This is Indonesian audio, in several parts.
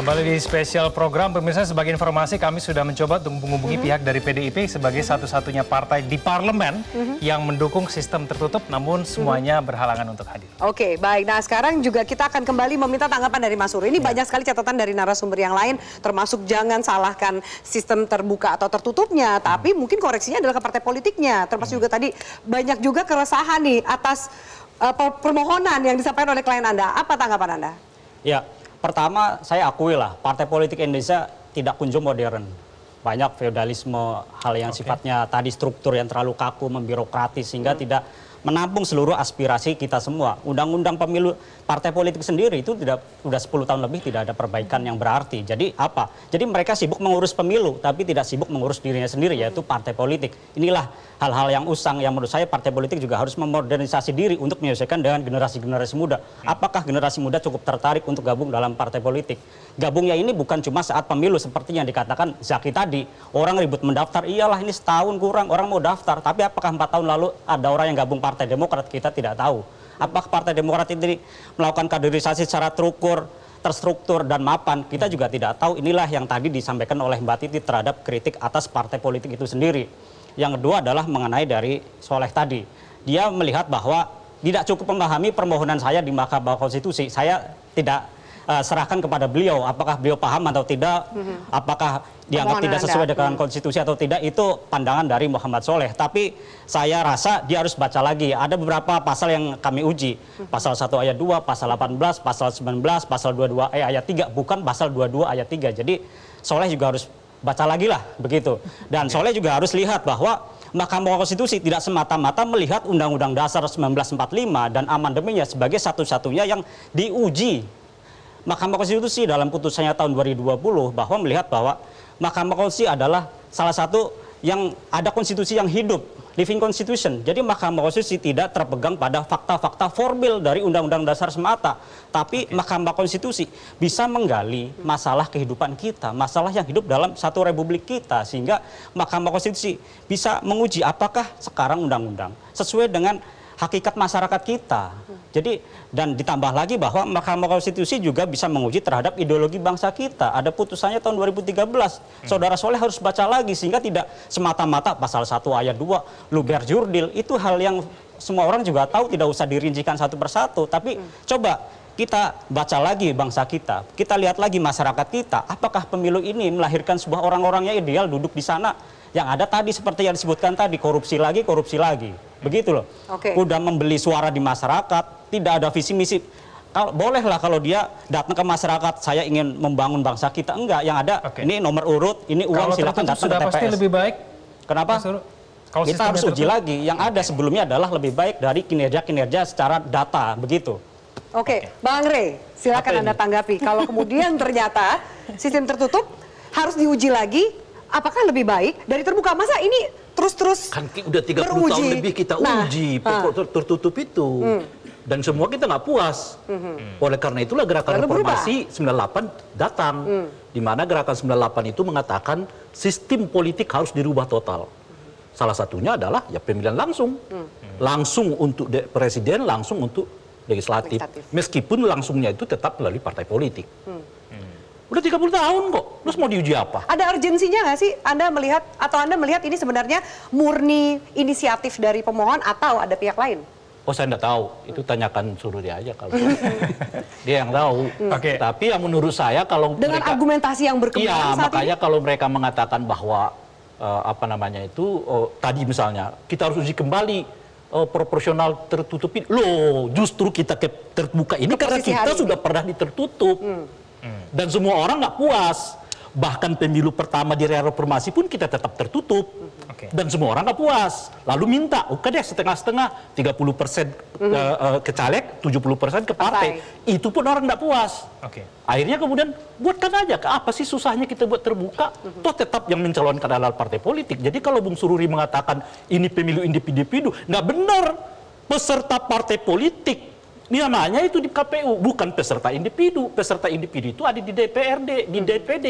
Kembali di spesial program, pemirsa, sebagai informasi kami sudah mencoba untuk menghubungi pihak dari PDIP sebagai satu-satunya partai di parlemen yang mendukung sistem tertutup, namun semuanya berhalangan untuk hadir. Oke, baik. Nah, sekarang juga kita akan kembali meminta tanggapan dari Mas Suri. Ini banyak sekali catatan dari narasumber yang lain, termasuk jangan salahkan sistem terbuka atau tertutupnya, tapi mungkin koreksinya adalah ke partai politiknya. Termasuk juga tadi banyak juga keresahan nih atas permohonan yang disampaikan oleh klien Anda. Apa tanggapan Anda? Ya, pertama saya akui lah, partai politik Indonesia tidak kunjung modern. Banyak feodalisme, hal yang sifatnya tadi struktur yang terlalu kaku, membirokratis, sehingga tidak menampung seluruh aspirasi kita semua. Undang-undang pemilu partai politik sendiri itu sudah 10 tahun lebih tidak ada perbaikan yang berarti. Jadi apa? Jadi mereka sibuk mengurus pemilu, tapi tidak sibuk mengurus dirinya sendiri, yaitu partai politik. Inilah hal-hal yang usang yang menurut saya partai politik juga harus memodernisasi diri untuk menyesuaikan dengan generasi-generasi muda. Apakah generasi muda cukup tertarik untuk gabung dalam partai politik? Gabungnya ini bukan cuma saat pemilu seperti yang dikatakan Zaki tadi. Orang ribut mendaftar, iyalah ini setahun kurang orang mau daftar. Tapi apakah 4 tahun lalu ada orang yang gabung Partai Demokrat? Kita tidak tahu. Apakah Partai Demokrat ini melakukan kaderisasi secara terukur, terstruktur dan mapan? Kita juga tidak tahu. Inilah yang tadi disampaikan oleh Mbak Titi terhadap kritik atas partai politik itu sendiri. Yang kedua adalah mengenai dari Soleh tadi. Dia melihat bahwa tidak cukup memahami permohonan saya di Mahkamah Konstitusi. Saya tidak serahkan kepada beliau, apakah beliau paham atau tidak, apakah dianggap tidak sesuai dengan konstitusi atau tidak, itu pandangan dari Muhammad Soleh. Tapi saya rasa dia harus baca lagi. Ada beberapa pasal yang kami uji, pasal 1 ayat 2, pasal 18, pasal 19, pasal 22 ayat 3, bukan pasal 22 ayat 3. Jadi Soleh juga harus baca lagi lah begitu. Dan Soleh juga harus lihat bahwa Mahkamah Konstitusi tidak semata-mata melihat Undang-Undang Dasar 1945 dan amandemennya sebagai satu-satunya yang diuji. Mahkamah Konstitusi dalam putusannya tahun 2020 bahwa melihat bahwa Mahkamah Konstitusi adalah salah satu yang ada konstitusi yang hidup, living constitution. Jadi Mahkamah Konstitusi tidak terpegang pada fakta-fakta formil dari Undang-Undang Dasar semata, tapi Mahkamah Konstitusi bisa menggali masalah kehidupan kita, masalah yang hidup dalam satu republik kita, sehingga Mahkamah Konstitusi bisa menguji apakah sekarang undang-undang sesuai dengan hakikat masyarakat kita. Jadi, dan ditambah lagi bahwa Mahkamah Konstitusi juga bisa menguji terhadap ideologi bangsa kita. Ada putusannya tahun 2013. Saudara Soleh harus baca lagi sehingga tidak semata-mata pasal 1 ayat 2 luber jurdil. Itu hal yang semua orang juga tahu, tidak usah dirincikan satu persatu. Tapi coba kita baca lagi bangsa kita. Kita lihat lagi masyarakat kita. Apakah pemilu ini melahirkan sebuah orang-orangnya ideal duduk di sana? Yang ada tadi seperti yang disebutkan tadi, korupsi lagi. Begitu loh. Udah membeli suara di masyarakat, tidak ada visi misi. Bolehlah kalau dia datang ke masyarakat, saya ingin membangun bangsa kita. Enggak, yang ada ini nomor urut, ini uang, silakan datang ke TPS. Pasti lebih baik. Kenapa? Kita harus uji lagi. Yang ada sebelumnya adalah lebih baik dari kinerja secara data, begitu. Oke, Bang Rey, silakan Anda tanggapi. Kalau kemudian ternyata sistem tertutup harus diuji lagi, apakah lebih baik dari terbuka? Masa ini terus-terus kan udah 30 tahun lebih kita uji tertutup itu. Dan semua kita nggak puas. Oleh karena itulah gerakan reformasi 98 datang. Di mana gerakan 98 itu mengatakan sistem politik harus dirubah total. Salah satunya adalah ya pemilihan langsung. Langsung untuk presiden, langsung untuk legislatif. Meskipun langsungnya itu tetap melalui partai politik. Udah 30 tahun kok, terus mau diuji apa? Ada urgensinya nggak sih Anda melihat, atau Anda melihat ini sebenarnya murni inisiatif dari pemohon atau ada pihak lain? Oh, saya nggak tahu, itu tanyakan suruh dia aja kalau dia yang tahu. Tapi yang menurut saya kalau dengan mereka, argumentasi yang berkembang saat makanya ini? kalau mereka mengatakan bahwa tadi misalnya kita harus uji kembali proporsional tertutup ini. Loh, justru kita terbuka ini karena kita sudah pernah ditertutup. Dan semua orang nggak puas. Bahkan pemilu pertama di era reformasi pun kita tetap tertutup. Dan semua orang nggak puas. Lalu minta, oke deh setengah-setengah, 30% ke caleg, 70% ke partai. Itu pun orang nggak puas. Akhirnya kemudian buatkan aja, apa sih susahnya kita buat terbuka? Toh tetap yang mencalonkan adalah partai politik. Jadi kalau Bung Sururi mengatakan ini pemilu individu, nggak benar. Peserta partai politik namanya itu di KPU, bukan peserta individu. Peserta individu itu ada di DPRD, di DPD.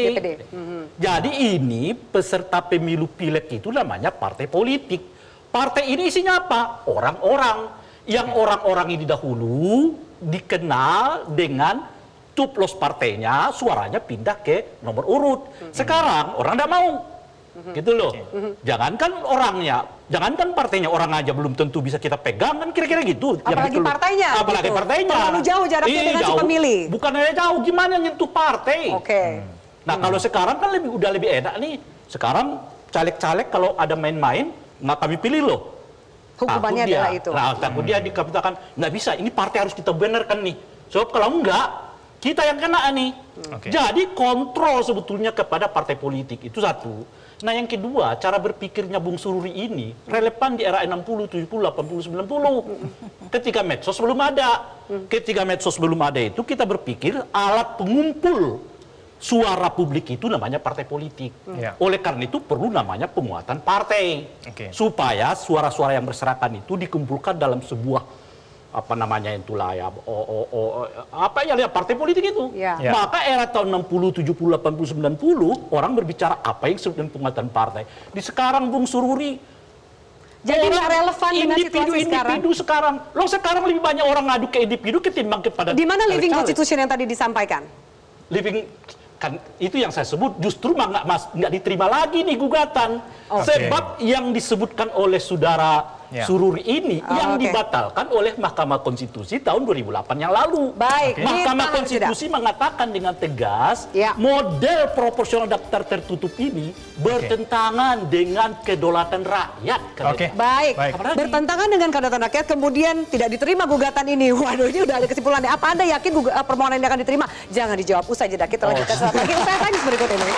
Jadi ini peserta pemilu pileg itu namanya partai politik. Partai ini isinya apa? Orang-orang. Yang orang-orang ini dahulu dikenal dengan cuplos partainya, suaranya pindah ke nomor urut. Sekarang orang tidak mau. Gitu loh. Jangankan orangnya, jangankan partainya, orang aja belum tentu bisa kita pegang kan kira-kira gitu. Apalagi partainya. Apalagi gitu. partainya. Terlalu jauh jaraknya dengan si jauh. pemilih. Bukan hanya jauh, gimana nyentuh partai. Oke. Nah kalau sekarang kan udah lebih enak nih. Sekarang caleg-caleg kalau ada main-main, nggak kami pilih loh. Hukumannya Takut dia. adalah itu. Nah, takut dia dikatakan nggak bisa, ini partai harus kita benarkan nih. So kalau enggak, kita yang kena nih. Oke. Jadi kontrol sebetulnya kepada partai politik itu satu. Nah yang kedua, cara berpikirnya Bung Sururi ini relevan di era 60, 70, 80, 90. Ketika medsos belum ada. Ketika medsos belum ada itu kita berpikir alat pengumpul suara publik itu namanya partai politik. Ya. Oleh karena itu perlu namanya penguatan partai. Oke. Supaya suara-suara yang berserakan itu dikumpulkan dalam sebuah apa namanya itulah ya apa ya partai politik itu. Ya. Ya. Maka era tahun 60, 70, 80, 90 orang berbicara apa yang disebut dengan penguatan partai. Di sekarang Bung Sururi Jadi nggak relevan dengan situasi sekarang. individu sekarang. Loh sekarang lebih banyak orang ngadu ke individu ketimbang kepada Di mana living caleg-caleg. constitution yang tadi disampaikan? Living kan itu yang saya sebut justru nggak diterima lagi nih gugatan. Oke. Sebab yang disebutkan oleh saudara Ya. Sururi ini yang Oke. dibatalkan oleh Mahkamah Konstitusi tahun 2008 yang lalu. Baik, ini Mahkamah tahan Konstitusi mengatakan dengan tegas Ya. model proporsional daftar tertutup ini bertentangan dengan kedaulatan rakyat. Oke. Baik. Baik. Apalagi? Bertentangan dengan kedaulatan rakyat, kemudian tidak diterima gugatan ini. Waduh, ini udah ada kesimpulannya. Apa Anda yakin permohonan ini akan diterima? Jangan dijawab. Usai jeda. Kita lanjutkan sesaat lagi. Usai tanya berikut ini.